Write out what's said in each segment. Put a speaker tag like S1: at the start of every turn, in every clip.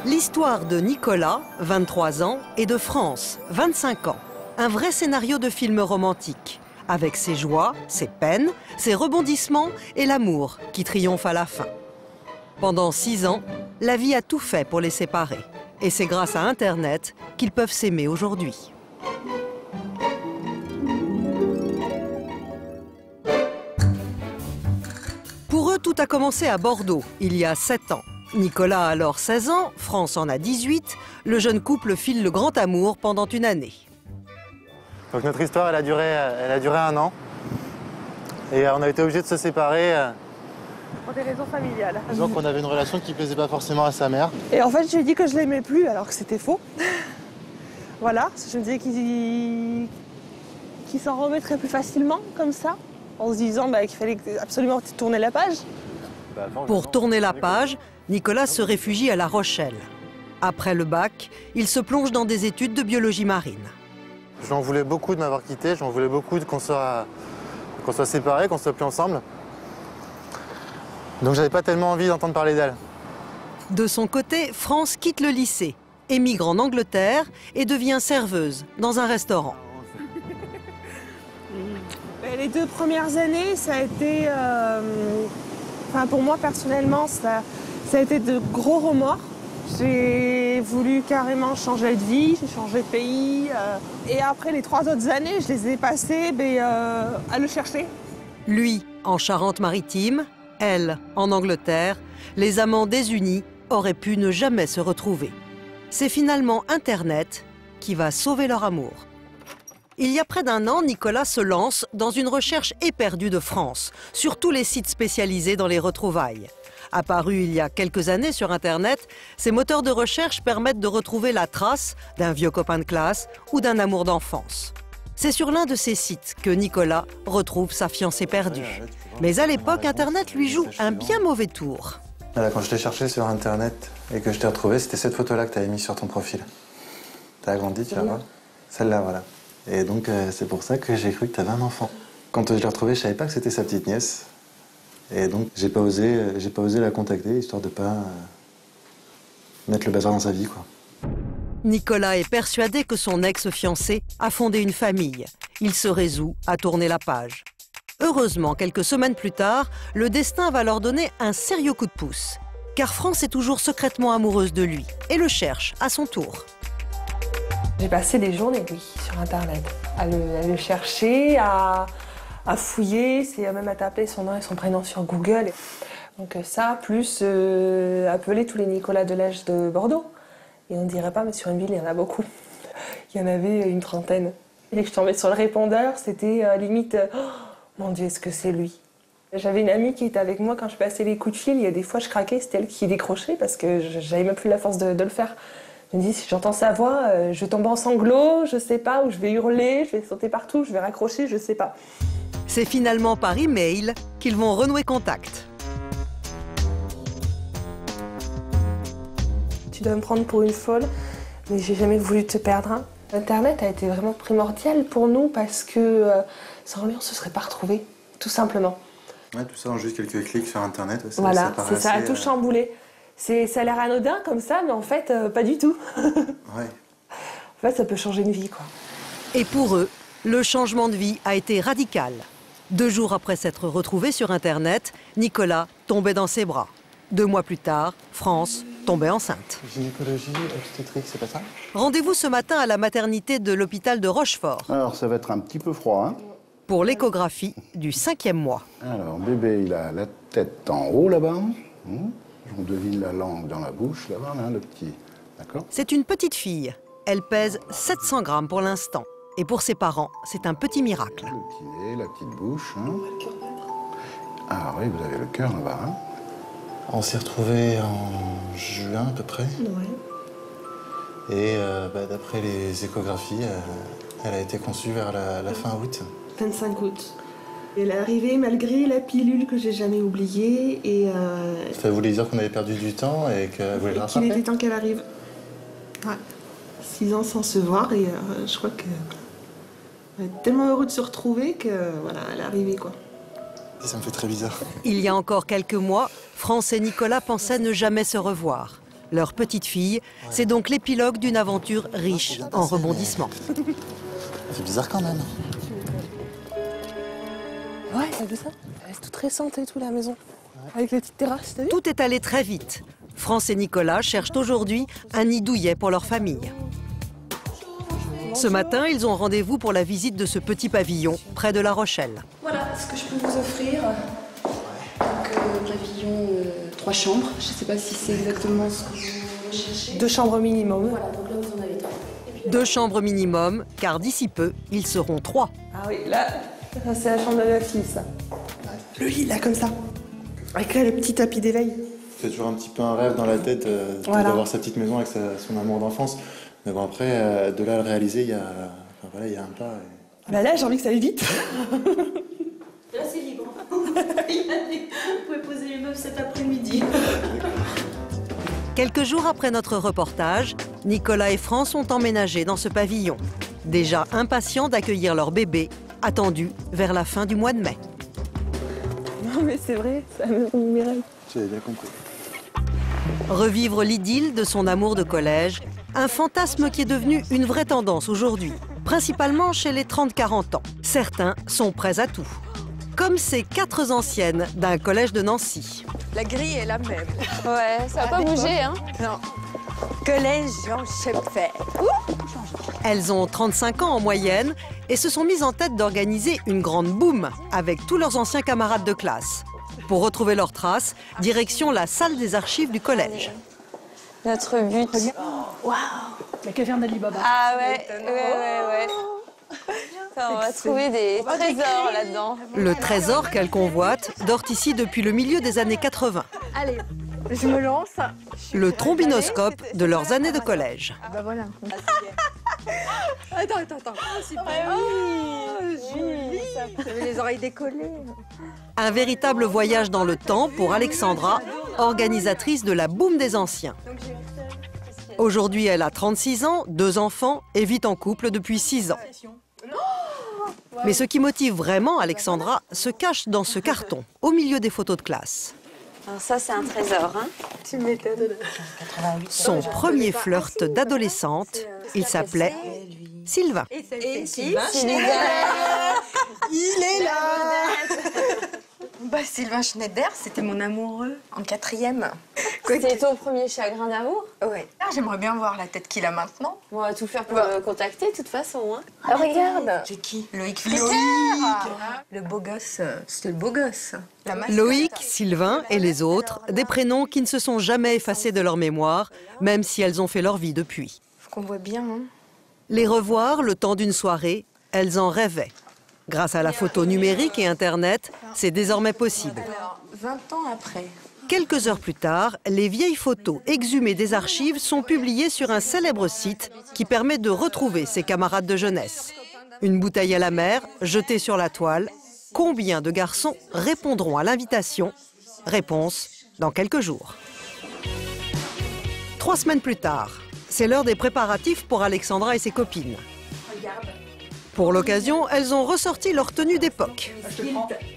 S1: L'histoire de Nicolas, 23 ans, et de France, 25 ans. Un vrai scénario de film romantique, avec ses joies, ses peines, ses rebondissements et l'amour qui triomphe à la fin. Pendant 6 ans, la vie a tout fait pour les séparer. Et c'est grâce à Internet qu'ils peuvent s'aimer aujourd'hui. Pour eux, tout a commencé à Bordeaux, il y a 7 ans. Nicolas a alors 16 ans, France en a 18. Le jeune couple file le grand amour pendant une année.
S2: Donc notre histoire, elle a duré 1 an. Et on a été obligés de se séparer.
S3: Pour des raisons familiales.
S2: Disons qu'on avait une relation qui plaisait pas forcément à sa mère.
S3: Et en fait, je lui ai dit que je l'aimais plus, alors que c'était faux. Voilà, je me disais qu'il s'en remettrait plus facilement, comme ça, en se disant qu'il fallait absolument tourner la page.
S1: Pour tourner la page, Nicolas se réfugie à La Rochelle. Après le bac, il se plonge dans des études de biologie marine.
S2: J'en voulais beaucoup de m'avoir quitté, j'en voulais beaucoup qu'on soit séparés, qu'on soit plus ensemble. Donc j'avais pas tellement envie d'entendre parler d'elle.
S1: De son côté, France quitte le lycée, émigre en Angleterre et devient serveuse dans un restaurant.
S3: Les 2 premières années, ça a été, pour moi personnellement, ça a été de gros remords. J'ai voulu carrément changer de vie, j'ai changé de pays. Et après les 3 autres années, je les ai passées à le chercher.
S1: Lui, en Charente-Maritime, elle, en Angleterre, les amants désunis auraient pu ne jamais se retrouver. C'est finalement Internet qui va sauver leur amour. Il y a près d'1 an, Nicolas se lance dans une recherche éperdue de France, sur tous les sites spécialisés dans les retrouvailles. Apparus il y a quelques années sur Internet, ces moteurs de recherche permettent de retrouver la trace d'un vieux copain de classe ou d'un amour d'enfance. C'est sur l'un de ces sites que Nicolas retrouve sa fiancée perdue. Mais à l'époque, Internet lui joue un bien mauvais tour.
S2: Voilà, quand je t'ai cherché sur Internet et que je t'ai retrouvé, c'était cette photo-là que tu avais mise sur ton profil. T'as agrandi, tu vas voir. Celle-là, voilà. Et donc, c'est pour ça que j'ai cru que tu avais un enfant. Quand je l'ai retrouvée, je savais pas que c'était sa petite nièce. Et donc, j'ai pas osé la contacter, histoire de pas mettre le bazar dans sa vie, quoi.
S1: Nicolas est persuadé que son ex-fiancé a fondé une famille. Il se résout à tourner la page. Heureusement, quelques semaines plus tard, le destin va leur donner un sérieux coup de pouce. Car France est toujours secrètement amoureuse de lui et le cherche à son tour.
S3: J'ai passé des journées, oui, sur Internet, à le chercher, à fouiller, même à taper son nom et son prénom sur Google. Donc ça, plus appeler tous les Nicolas de l'âge de Bordeaux. Et on ne dirait pas, mais sur une ville, il y en a beaucoup. Il y en avait une 30aine. Dès que je tombais sur le répondeur, c'était limite oh, mon Dieu, est-ce que c'est lui? J'avais une amie qui était avec moi quand je passais les coups de fil. Il y a des fois, je craquais, c'était elle qui décrochait parce que j'avais même plus la force de le faire. Je me dis, si j'entends sa voix, je tombe en sanglots, je sais pas, ou je vais hurler, je vais sauter partout, je vais raccrocher, je sais pas.
S1: C'est finalement par email qu'ils vont renouer contact.
S3: Tu dois me prendre pour une folle, mais j'ai jamais voulu te perdre. Hein. Internet a été vraiment primordial pour nous parce que sans lui, on se serait pas retrouvés, tout simplement.
S2: Ouais, tout ça en juste quelques clics sur Internet.
S3: Voilà, ça a tout chamboulé. Ça a l'air anodin comme ça, mais en fait, pas du tout.
S2: Ouais.
S3: En fait, ça peut changer une vie, quoi.
S1: Et pour eux, le changement de vie a été radical. 2 jours après s'être retrouvé sur Internet, Nicolas tombait dans ses bras. 2 mois plus tard, France tombait enceinte.
S2: Gynécologie, obstétrique, c'est pas ça?
S1: Rendez-vous ce matin à la maternité de l'hôpital de Rochefort.
S4: Alors, ça va être un petit peu froid, hein?
S1: Pour l'échographie du 5e mois.
S4: Alors, bébé, il a la tête en haut, là-bas. On devine la langue dans la bouche, là-bas, là, le petit. D'accord?
S1: C'est une petite fille. Elle pèse 700 grammes pour l'instant. Et pour ses parents, c'est un petit miracle.
S4: Le petit nez, la petite bouche. Hein. Ah oui, vous avez le cœur là-bas. Hein.
S2: On s'est retrouvés en juin à peu près.
S3: Ouais.
S2: Et d'après les échographies, elle a été conçue vers la fin août.
S3: 25 août. Elle est arrivée malgré la pilule que j'ai jamais oubliée et...
S2: Ça voulait dire qu'on avait perdu du temps et qu'elle voulait le rattraper.
S3: Qu'il était temps qu'elle arrive. Ouais. 6 ans sans se voir et je crois que... On est tellement heureux de se retrouver que voilà, elle est arrivée, quoi.
S2: Ça me fait très bizarre.
S1: Il y a encore quelques mois, France et Nicolas pensaient ne jamais se revoir. leur petite fille. C'est donc l'épilogue d'une aventure riche en rebondissements.
S2: C'est bizarre quand même.
S3: Ouais, t'as vu ça? Elle est toute récente et tout, la maison. Avec la petite terrasse, t'as vu?
S1: Tout est allé très vite. France et Nicolas cherchent aujourd'hui un nid douillet pour leur famille. Ce matin, ils ont rendez-vous pour la visite de ce petit pavillon près de La Rochelle.
S5: Voilà ce que je peux vous offrir. Donc, pavillon 3 chambres. Je ne sais pas si c'est exactement ce que vous recherchez.
S3: 2 chambres minimum.
S5: Voilà, donc là vous en avez 3.
S1: 2 chambres minimum, car d'ici peu, ils seront 3.
S3: Ah oui, là, ça, c'est la chambre de la fille, ça. Le lit, là, comme ça. Avec là, le petit tapis d'éveil.
S2: C'est toujours un petit peu un rêve dans la tête d'avoir sa petite maison avec son amour d'enfance. Mais bon, après, de là à le réaliser, il y a un pas.
S3: Ah bah là, j'ai envie que ça aille vite.
S5: Là c'est libre. Vous pouvez poser les meubles cet après-midi.
S1: Quelques jours après notre reportage, Nicolas et France ont emménagé dans ce pavillon. Déjà impatients d'accueillir leur bébé, attendu vers la fin du mois de mai.
S3: Non, mais c'est vrai, c'est la maison de Mireille.
S2: J'avais bien compris.
S1: Revivre l'idylle de son amour de collège, un fantasme qui est devenu une vraie tendance aujourd'hui, principalement chez les 30-40 ans. Certains sont prêts à tout. Comme ces 4 anciennes d'un collège de Nancy.
S6: La grille est la même.
S7: Ouais, ça n'a pas bougé, hein?
S6: Non. Collège Jean Schepfer.
S1: Elles ont 35 ans en moyenne et se sont mises en tête d'organiser une grande boum avec tous leurs anciens camarades de classe. Pour retrouver leurs traces, direction la salle des archives du collège.
S7: Notre but.
S5: La caverne d'Ali Baba.
S7: Ah ouais. Ça, on va trouver des trésors là-dedans.
S1: Le trésor qu'elles convoitent dort ici depuis le milieu des années 80.
S6: Allez, je me lance.
S1: Le trombinoscope de leurs années de collège.
S6: Bah voilà. Attends. Julie, j'avais les oreilles décollées.
S1: Un véritable voyage dans le temps pour Alexandra, organisatrice de la boum des anciens. Aujourd'hui, elle a 36 ans, 2 enfants et vit en couple depuis 6 ans. Mais ce qui motive vraiment Alexandra se cache dans ce carton, au milieu des photos de classe.
S7: Alors ça, c'est un trésor, hein?
S6: Tu m'étonnes.
S1: Son premier flirt d'adolescente, il s'appelait Sylvain.
S6: Et
S7: Sylvain.
S6: Il est là. Bah, Sylvain Schneider, c'était mon amoureux en 4e.
S7: C'était ton premier chagrin d'amour?
S6: Ouais. Ah, j'aimerais bien voir la tête qu'il a maintenant.
S7: On va tout faire pour le contacter, de toute façon, hein?
S6: Ah, regarde. C'est qui? Loïc Fritter. Le beau gosse, c'était le beau gosse. La mascotte.
S1: Loïc, Sylvain et les autres, des prénoms qui ne se sont jamais effacés de leur mémoire, même si elles ont fait leur vie depuis.
S6: Faut qu'on voit bien, hein.
S1: Les revoir le temps d'une soirée, elles en rêvaient. Grâce à la photo numérique et Internet, c'est désormais possible.
S6: Alors, 20 ans après.
S1: Quelques heures plus tard, les vieilles photos exhumées des archives sont publiées sur un célèbre site qui permet de retrouver ses camarades de jeunesse. Une bouteille à la mer, jetée sur la toile. Combien de garçons répondront à l'invitation? Réponse dans quelques jours. 3 semaines plus tard, c'est l'heure des préparatifs pour Alexandra et ses copines. Pour l'occasion, elles ont ressorti leur tenue d'époque.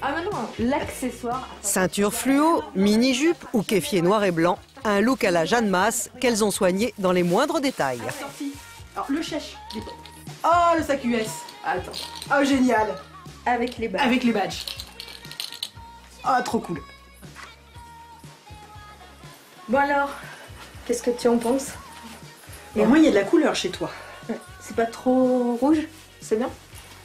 S5: Ah mais non, l'accessoire.
S1: Ceinture fluo, mini-jupe ou kéfier noir et blanc, un look à la Jeanne Masse qu'elles ont soigné dans les moindres détails.
S5: Alors le chèche. Oh le sac US. Attends. Oh génial.
S6: Avec les badges.
S5: Avec les badges. Oh trop cool.
S6: Bon alors, qu'est-ce que tu en penses?
S5: Et au moins il y a de la couleur chez toi.
S6: C'est pas trop rouge? C'est bien.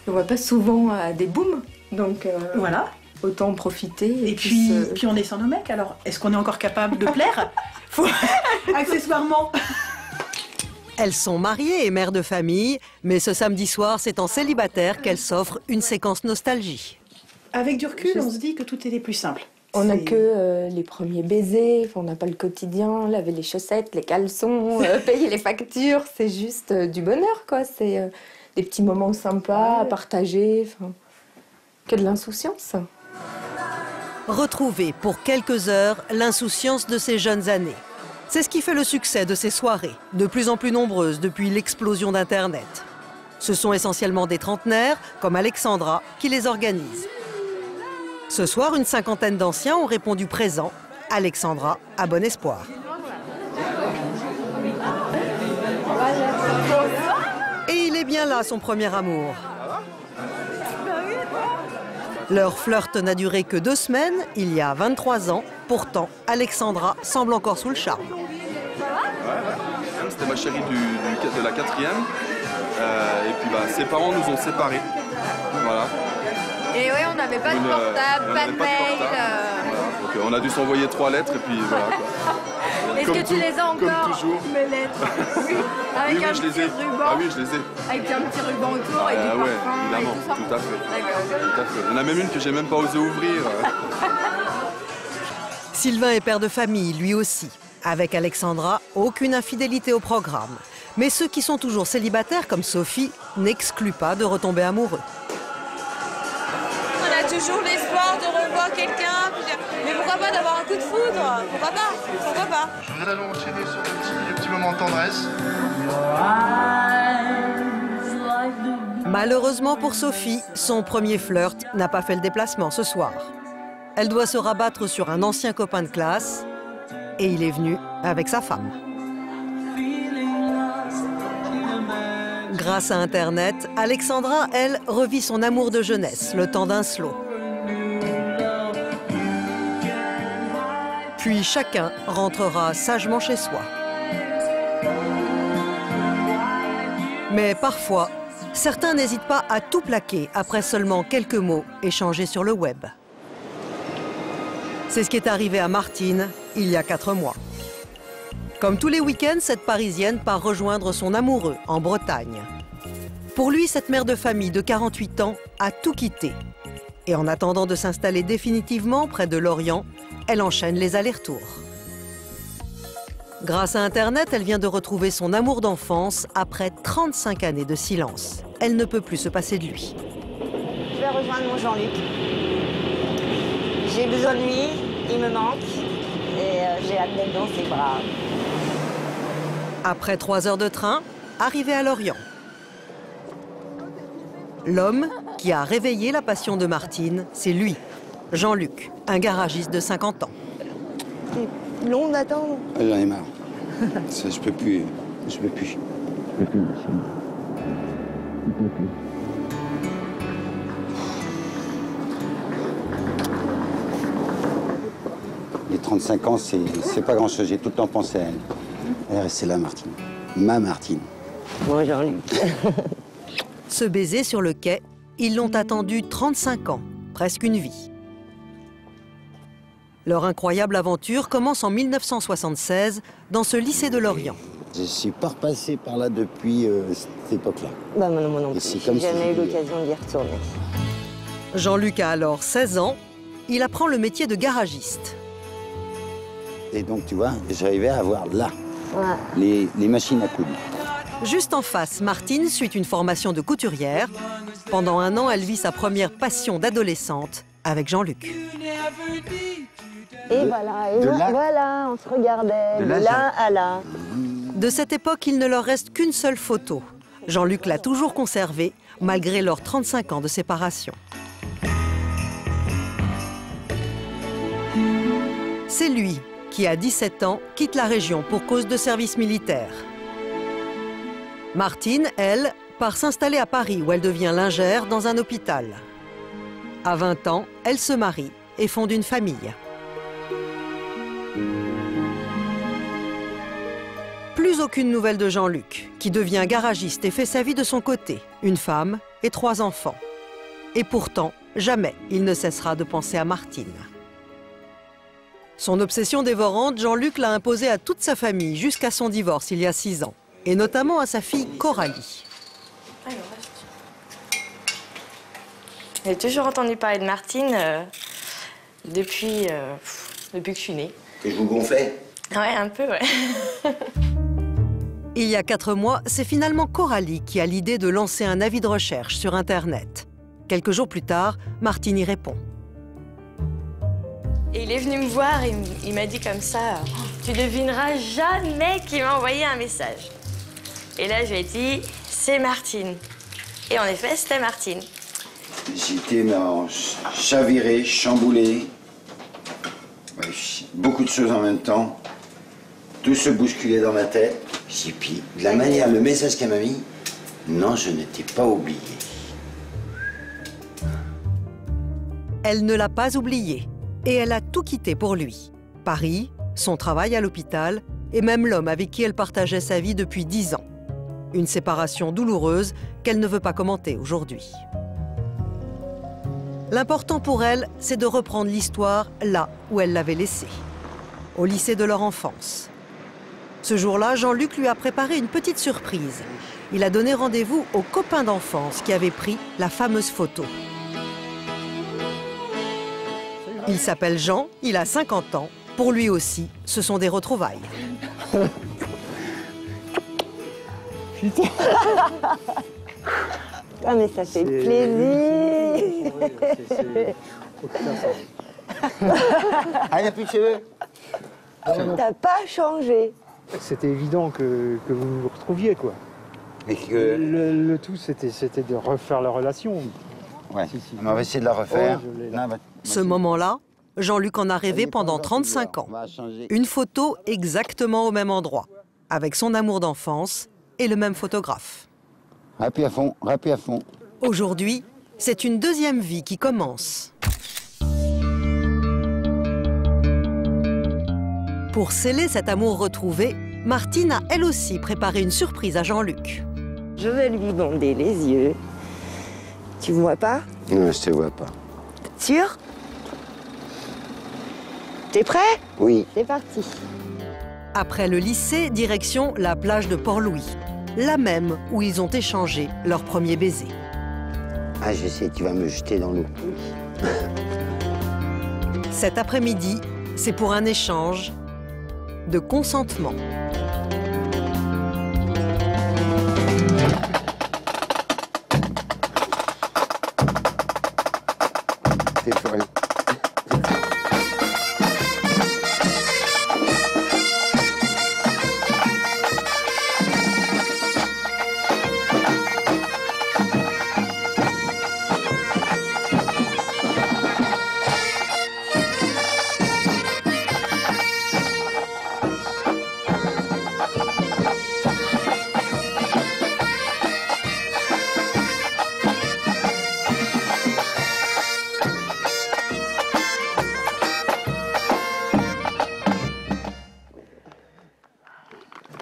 S6: On va pas souvent à des booms, donc
S5: Voilà.
S6: autant en profiter.
S5: Et puis on est sans nos mecs, alors est-ce qu'on est encore capable de plaire? Faut accessoirement.
S1: Elles sont mariées et mères de famille, mais ce samedi soir, c'est en célibataire qu'elles s'offrent une séquence nostalgie.
S5: Avec du recul, on se dit que tout était plus simple.
S6: On n'a que les premiers baisers, on n'a pas le quotidien, laver les chaussettes, les caleçons, payer les factures, c'est juste du bonheur, quoi. C'est des petits moments sympas à partager, que de l'insouciance.
S1: Retrouver pour quelques heures l'insouciance de ces jeunes années. C'est ce qui fait le succès de ces soirées, de plus en plus nombreuses depuis l'explosion d'Internet. Ce sont essentiellement des trentenaires, comme Alexandra, qui les organisent. Ce soir, une 50aine d'anciens ont répondu présent. Alexandra a bon espoir. Et il est bien là, son premier amour. Leur flirt n'a duré que 2 semaines, il y a 23 ans. Pourtant, Alexandra semble encore sous le charme.
S8: C'était ma chérie de la 4e. Et puis ses parents nous ont séparés. Voilà.
S6: Et ouais, on n'avait pas de portable, pas de mail.
S8: Voilà. Donc, on a dû s'envoyer 3 lettres et puis voilà.
S6: Est-ce que tu les as encore?
S8: Comme toujours.
S6: Mes lettres. Oui. Avec
S8: oui,
S6: un
S8: je
S6: petit
S8: les ai.
S6: ruban.
S8: Ah oui, je les ai.
S6: Avec un petit ruban autour et du
S8: Ouais,
S6: parfum
S8: évidemment,
S6: et tout ça.
S8: tout à fait.
S6: D'accord.
S8: Tout à fait. Il y en a même une que j'ai même pas osé ouvrir.
S1: Sylvain est père de famille, lui aussi. Avec Alexandra, aucune infidélité au programme. Mais ceux qui sont toujours célibataires, comme Sophie, n'excluent pas de retomber amoureux.
S7: On a toujours l'espoir de revoir quelqu'un. Mais pourquoi pas d'avoir un coup de foudre? Pourquoi pas? Pourquoi pas?
S9: Je voudrais nous enchaîner sur un petit moment de tendresse.
S1: Malheureusement pour Sophie, son premier flirt n'a pas fait le déplacement ce soir. Elle doit se rabattre sur un ancien copain de classe et il est venu avec sa femme. Grâce à Internet, Alexandra, elle, revit son amour de jeunesse, le temps d'un slow. Puis chacun rentrera sagement chez soi. Mais parfois, certains n'hésitent pas à tout plaquer après seulement quelques mots échangés sur le web. C'est ce qui est arrivé à Martine il y a 4 mois. Comme tous les week-ends, cette Parisienne part rejoindre son amoureux en Bretagne. Pour lui, cette mère de famille de 48 ans a tout quitté. Et en attendant de s'installer définitivement près de Lorient, elle enchaîne les allers-retours. Grâce à Internet, elle vient de retrouver son amour d'enfance après 35 années de silence. Elle ne peut plus se passer de lui.
S10: Je vais rejoindre mon Jean-Luc. J'ai besoin de lui, il me manque et j'ai hâte d'être dans ses bras.
S1: Après 3 heures de train, arrivé à Lorient. L'homme qui a réveillé la passion de Martine, c'est lui, Jean-Luc, un garagiste de 50 ans.
S10: C'est long d'attendre.
S4: J'en ai marre. Ça, je peux plus. Je peux plus. Les 35 ans, c'est pas grand-chose. J'ai tout le temps pensé à elle. Elle est restée là, Martine. Ma Martine.
S10: Moi, Jean-Luc.
S1: Ce baiser sur le quai, ils l'ont attendu 35 ans, presque une vie. Leur incroyable aventure commence en 1976 dans ce lycée de Lorient.
S4: Je suis pas repassé par là depuis cette époque-là.
S10: Bah, moi non plus.
S4: C'est comme
S10: J'ai jamais eu
S4: si-
S10: l'occasion d'y retourner.
S1: Jean-Luc a alors 16 ans, il apprend le métier de garagiste.
S4: Et donc, tu vois, j'arrivais à avoir là
S10: Ouais.
S4: les machines à coudre.
S1: Juste en face, Martine suit une formation de couturière. Pendant 1 an, elle vit sa première passion d'adolescente avec Jean-Luc.
S10: Et voilà,
S4: de là-
S10: voilà, on se regardait
S4: de
S10: de
S4: là,
S10: là à là.
S1: De cette époque, il ne leur reste qu'une seule photo. Jean-Luc l'a toujours conservée, malgré leurs 35 ans de séparation. C'est lui qui, à 17 ans, quitte la région pour cause de service militaire. Martine, elle, part s'installer à Paris où elle devient lingère dans un hôpital. À 20 ans, elle se marie et fonde une famille. Plus aucune nouvelle de Jean-Luc, qui devient garagiste et fait sa vie de son côté, une femme et 3 enfants. Et pourtant, jamais il ne cessera de penser à Martine. Son obsession dévorante, Jean-Luc l'a imposée à toute sa famille jusqu'à son divorce il y a 6 ans, et notamment à sa fille Coralie.
S11: J'ai toujours entendu parler de Martine depuis que je suis née.
S4: Et je vous gonflais?
S11: Ouais, un peu, ouais.
S1: Il y a 4 mois, c'est finalement Coralie qui a l'idée de lancer un avis de recherche sur Internet. Quelques jours plus tard, Martine y répond.
S11: Et il est venu me voir et il m'a dit comme ça, oh, tu devineras jamais qui m'a envoyé un message. Et là, je lui ai dit, c'est Martine. Et en effet, c'était Martine.
S4: J'étais chaviré, chamboulé. Ouais, beaucoup de choses en même temps.
S12: Tout se bousculait dans ma tête. Et puis, de la manière, le message qu'elle m'a mis, non, je n'étais pas oublié.
S1: Elle ne l'a pas oublié et elle a tout quitté pour lui. Paris, son travail à l'hôpital et même l'homme avec qui elle partageait sa vie depuis 10 ans. Une séparation douloureuse qu'elle ne veut pas commenter aujourd'hui. L'important pour elle, c'est de reprendre l'histoire là où elle l'avait laissée, au lycée de leur enfance. Ce jour-là, Jean-Luc lui a préparé une petite surprise. Il a donné rendez-vous aux copains d'enfance qui avaient pris la fameuse photo. Il s'appelle Jean, il a 50 ans. Pour lui aussi, ce sont des retrouvailles.
S10: Putain. Ah mais ça fait plaisir.
S12: Ah, il n'y a plus de cheveux.
S10: T'as pas changé.
S13: C'était évident que vous vous retrouviez, quoi.
S12: Mais que...
S13: Le tout, c'était de refaire la relation.
S12: Ouais, on va essayer de la refaire.
S1: Ce moment-là, Jean-Luc en a rêvé pendant 35 ans. Une photo exactement au même endroit, avec son amour d'enfance et le même photographe.
S12: Rappuie à fond, rappuie à fond.
S1: Aujourd'hui, c'est une deuxième vie qui commence. Pour sceller cet amour retrouvé, Martine a elle aussi préparé une surprise à Jean-Luc.
S10: Je vais lui bander les yeux. Tu me vois pas?
S12: Non, je te vois pas.
S10: Sûr? T'es prêt?
S12: Oui.
S10: C'est parti.
S1: Après le lycée, direction la plage de Port-Louis, la même où ils ont échangé leur premier baiser.
S12: Ah, je sais, tu vas me jeter dans l'eau.
S1: Cet après-midi, c'est pour un échange de consentement.
S12: C'est folle.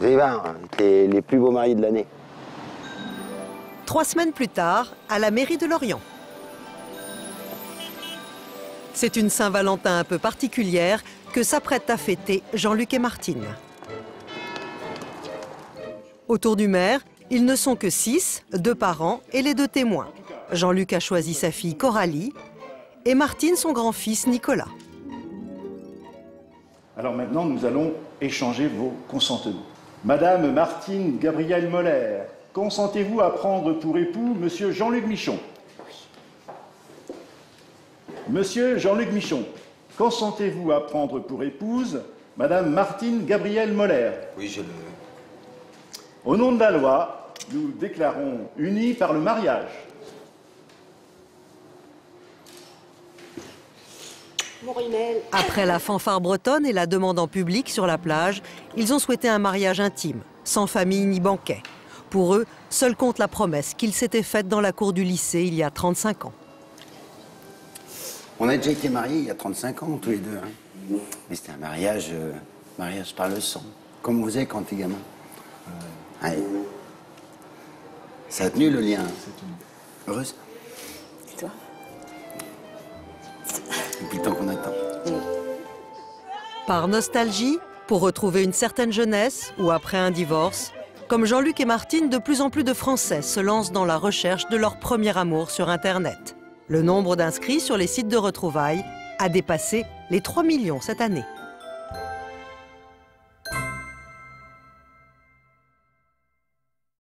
S12: Vous allez voir, t'es les plus beaux mariés de l'année.
S1: 3 semaines plus tard, à la mairie de Lorient. C'est une Saint-Valentin un peu particulière que s'apprêtent à fêter Jean-Luc et Martine. Autour du maire, ils ne sont que 6, 2 parents et les 2 témoins. Jean-Luc a choisi sa fille Coralie et Martine son grand-fils Nicolas.
S14: Alors maintenant, nous allons échanger vos consentements. Madame Martine Gabrielle Moller, consentez-vous à prendre pour époux Monsieur Jean-Luc Michon? Monsieur Jean-Luc Michon, consentez-vous à prendre pour épouse Madame Martine Gabrielle Moller?
S12: Oui, je le veux.
S14: Au nom de la loi, nous déclarons unis par le mariage.
S1: Après la fanfare bretonne et la demande en public sur la plage, ils ont souhaité un mariage intime, sans famille ni banquet. Pour eux, seule compte la promesse qu'ils s'étaient faite dans la cour du lycée il y a 35 ans.
S12: On a déjà été mariés il y a 35 ans, tous les deux. Hein. Mais c'était un mariage, mariage par le sang. Comme on faisait quand t'es gamin. Ouais. Ça a tenu le lien. Heureuse?
S10: Et toi?
S12: Depuis le temps qu'on attend.
S1: Par nostalgie, pour retrouver une certaine jeunesse ou après un divorce, comme Jean-Luc et Martine, de plus en plus de Français se lancent dans la recherche de leur premier amour sur Internet. Le nombre d'inscrits sur les sites de retrouvailles a dépassé les 3 millions cette année.